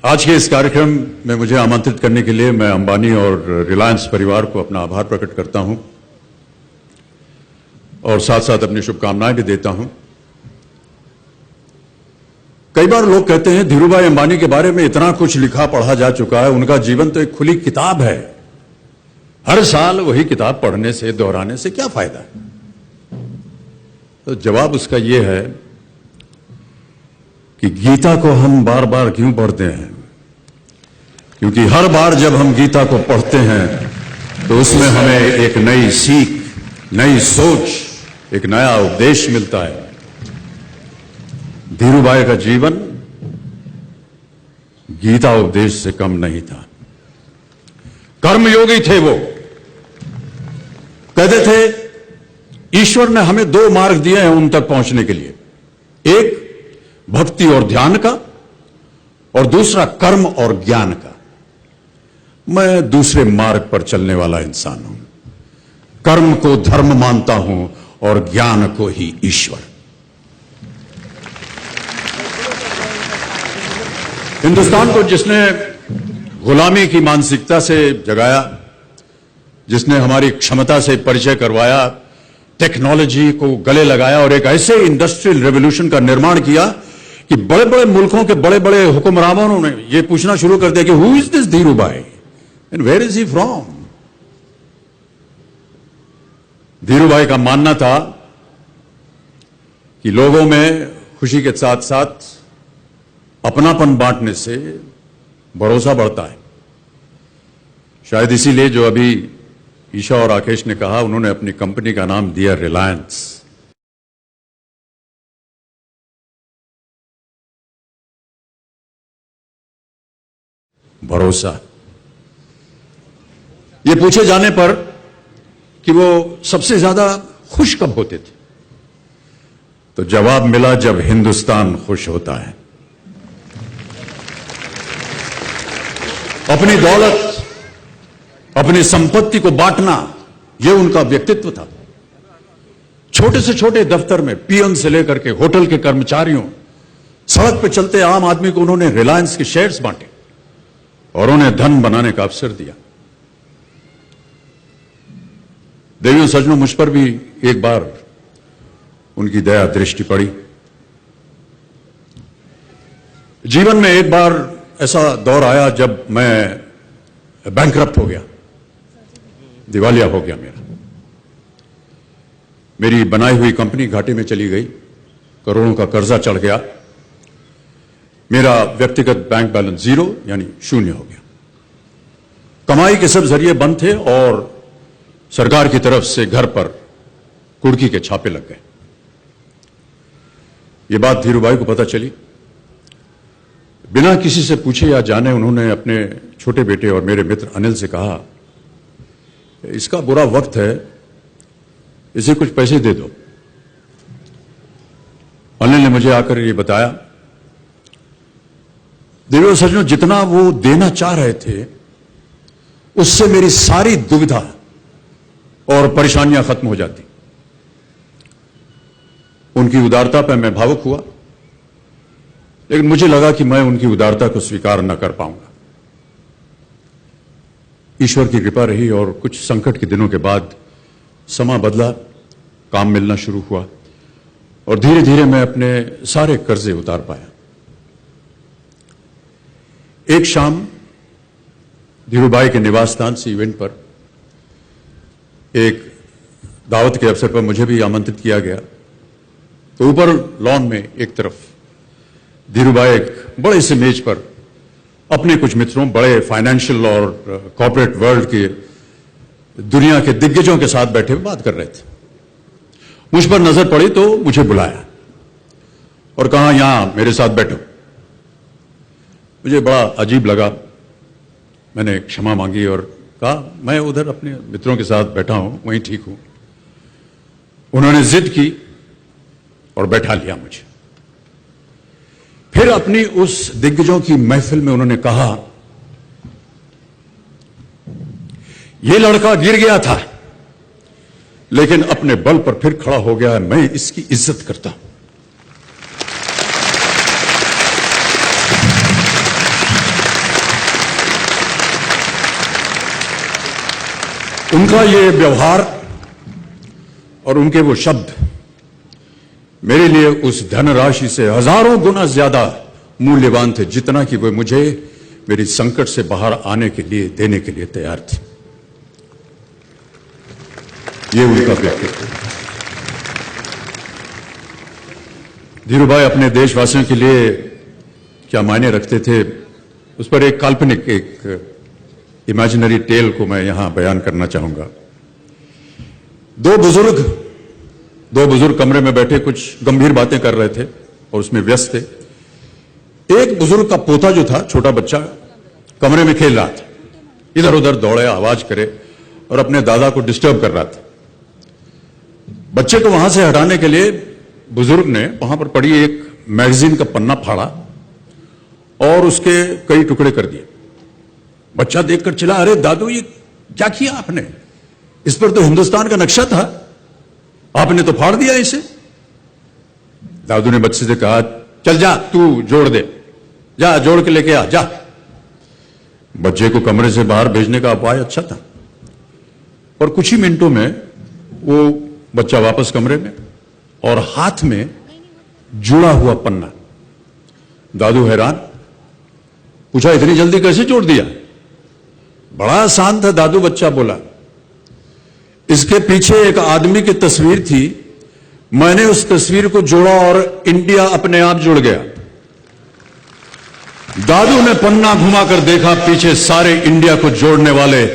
आज के इस कार्यक्रम में मुझे आमंत्रित करने के लिए मैं अंबानी और रिलायंस परिवार को अपना आभार प्रकट करता हूं और साथ साथ अपनी शुभकामनाएं भी देता हूं। कई बार लोग कहते हैं धीरूभाई अंबानी के बारे में इतना कुछ लिखा पढ़ा जा चुका है, उनका जीवन तो एक खुली किताब है, हर साल वही किताब पढ़ने से दोहराने से क्या फायदा है। तो जवाब उसका यह है कि गीता को हम बार बार क्यों पढ़ते हैं, क्योंकि हर बार जब हम गीता को पढ़ते हैं तो उसमें हमें एक नई सीख, नई सोच, एक नया उपदेश मिलता है। धीरूभाई का जीवन गीता उपदेश से कम नहीं था। कर्मयोगी थे वो, कहते थे ईश्वर ने हमें दो मार्ग दिए हैं उन तक पहुंचने के लिए, एक भक्ति और ध्यान का और दूसरा कर्म और ज्ञान का। मैं दूसरे मार्ग पर चलने वाला इंसान हूं, कर्म को धर्म मानता हूं और ज्ञान को ही ईश्वर। हिंदुस्तान को जिसने गुलामी की मानसिकता से जगाया, जिसने हमारी क्षमता से परिचय करवाया, टेक्नोलॉजी को गले लगाया और एक ऐसे इंडस्ट्रियल रेवोल्यूशन का निर्माण किया कि बड़े बड़े मुल्कों के बड़े बड़े हुक्मरानों ने यह पूछना शुरू कर दिया कि who is this Dhirubhai and where is he from. Dhirubhai का मानना था कि लोगों में खुशी के साथ साथ अपनापन बांटने से भरोसा बढ़ता है। शायद इसीलिए जो अभी ईशा और राकेश ने कहा, उन्होंने अपनी कंपनी का नाम दिया रिलायंस। भरोसा। ये पूछे जाने पर कि वो सबसे ज्यादा खुश कब होते थे, तो जवाब मिला जब हिंदुस्तान खुश होता है। अपनी दौलत, अपनी संपत्ति को बांटना, यह उनका व्यक्तित्व था। छोटे से छोटे दफ्तर में पियन से लेकर के होटल के कर्मचारियों, सड़क पर चलते आम आदमी को उन्होंने रिलायंस के शेयर्स बांटे और उन्हें धन बनाने का अवसर दिया। देवियों सज्जनों, मुझ पर भी एक बार उनकी दया दृष्टि पड़ी। जीवन में एक बार ऐसा दौर आया जब मैं बैंकरप्ट हो गया, दिवालिया हो गया। मेरी बनाई हुई कंपनी घाटे में चली गई, करोड़ों का कर्जा चढ़ गया, मेरा व्यक्तिगत बैंक बैलेंस जीरो यानी शून्य हो गया। कमाई के सब जरिए बंद थे और सरकार की तरफ से घर पर कुर्की के छापे लग गए। ये बात धीरूभाई को पता चली। बिना किसी से पूछे या जाने उन्होंने अपने छोटे बेटे और मेरे मित्र अनिल से कहा, इसका बुरा वक्त है, इसे कुछ पैसे दे दो। अनिल ने मुझे आकर ये बताया, देवियों सज्जनों, जितना वो देना चाह रहे थे उससे मेरी सारी दुविधा और परेशानियां खत्म हो जाती। उनकी उदारता पर मैं भावुक हुआ, लेकिन मुझे लगा कि मैं उनकी उदारता को स्वीकार न कर पाऊंगा। ईश्वर की कृपा रही और कुछ संकट के दिनों के बाद समा बदला, काम मिलना शुरू हुआ और धीरे धीरे मैं अपने सारे कर्जे उतार पाया। एक शाम धीरूभाई के निवास स्थान से इवेंट पर एक दावत के अवसर पर मुझे भी आमंत्रित किया गया। तो ऊपर लॉन में एक तरफ धीरूभाई एक बड़े से मेज पर अपने कुछ मित्रों, बड़े फाइनेंशियल और कॉर्पोरेट वर्ल्ड के दुनिया के दिग्गजों के साथ बैठे हुए बात कर रहे थे। मुझ पर नजर पड़ी तो मुझे बुलाया और कहा, यहां मेरे साथ बैठो। मुझे बड़ा अजीब लगा, मैंने क्षमा मांगी और कहा, मैं उधर अपने मित्रों के साथ बैठा हूं, वहीं ठीक हूं। उन्होंने जिद की और बैठा लिया मुझे। फिर अपनी उस दिग्गजों की महफिल में उन्होंने कहा, यह लड़का गिर गया था लेकिन अपने बल पर फिर खड़ा हो गया है, मैं इसकी इज्जत करता हूं। उनका ये व्यवहार और उनके वो शब्द मेरे लिए उस धनराशि से हजारों गुना ज्यादा मूल्यवान थे जितना कि वे मुझे मेरी संकट से बाहर आने के लिए देने के लिए तैयार थे। ये उनका व्यक्तित्व। धीरूभाई अपने देशवासियों के लिए क्या मायने रखते थे, उस पर एक काल्पनिक, एक इमेजिनरी टेल को मैं यहां बयान करना चाहूंगा। दो बुजुर्ग कमरे में बैठे कुछ गंभीर बातें कर रहे थे और उसमें व्यस्त थे। एक बुजुर्ग का पोता जो था, छोटा बच्चा, कमरे में खेल रहा था, इधर उधर दौड़े, आवाज करे और अपने दादा को डिस्टर्ब कर रहा था। बच्चे को वहां से हटाने के लिए बुजुर्ग ने वहां पर पड़ी एक मैगजीन का पन्ना फाड़ा और उसके कई टुकड़े कर दिए। बच्चा देखकर चिल्ला, अरे दादू ये क्या किया आपने? इस पर तो हिंदुस्तान का नक्शा था, आपने तो फाड़ दिया इसे। दादू ने बच्चे से कहा, चल जा तू जोड़ दे, जा जोड़ के लेके आ जा। बच्चे को कमरे से बाहर भेजने का उपाय अच्छा था और कुछ ही मिनटों में वो बच्चा वापस कमरे में और हाथ में जुड़ा हुआ पन्ना। दादू हैरान, पूछा इतनी जल्दी कैसे जोड़ दिया? बड़ा आसान था दादू, बच्चा बोला। इसके पीछे एक आदमी की तस्वीर थी, मैंने उस तस्वीर को जोड़ा और इंडिया अपने आप जुड़ गया। दादू ने पन्ना घुमाकर देखा, पीछे सारे इंडिया को जोड़ने वाले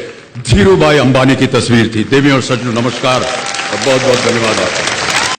धीरूभाई अंबानी की तस्वीर थी। देवी और सज्जनों, नमस्कार और बहुत बहुत धन्यवाद आपका।